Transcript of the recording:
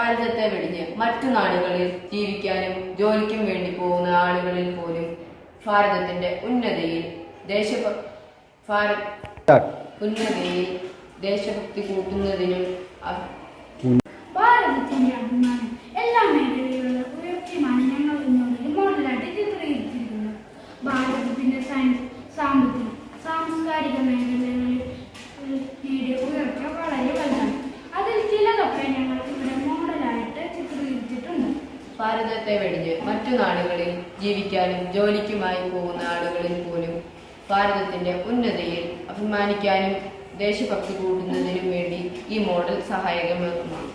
ഭാരതത്തെ വെടിഞ്ഞ് മറ്റു നാടുകളിൽ ജീവിക്കാനും ജോലിക്കും വേണ്ടി പോകുന്ന ആളുകളിൽ പോലും ഭാരതത്തിന്റെ ഉന്നതിയിൽ ദേശഭക്തി കൂട്ടുന്നതിനും ഭാരതത്തിന്റെ അഭിമാനം എല്ലാ മേഖലകളിലും ഉയർത്തിയുമാണ് ഞങ്ങൾ ഇന്നോട് മോഡലായിട്ട് ചിത്രീകരിച്ചിരിക്കുന്നത്. ഭാരതത്തിന്റെ സയൻസ്, സാമ്പത്തികം, സാംസ്കാരിക മേഖലകളിൽ നേടിയ ഉയർച്ച വളരെ വലുതാണ്. അതിൽ ചിലതൊക്കെ ഞങ്ങൾ ഇവിടെ മോഡലായിട്ട് ചിത്രീകരിച്ചിട്ടുണ്ട്. ഭാരതത്തെ വെടിഞ്ഞ് മറ്റു നാടുകളിൽ ജീവിക്കാനും ജോലിക്കുമായി പോകുന്ന ആളുകളിൽ പോലും ഭാരതത്തിന്റെ ഉന്നതിയിൽ അഭിമാനിക്കാനും ദേശഭക്തി കൂട്ടുന്നതിനും വേണ്ടി ഈ മോഡൽ സഹായകമാണ്.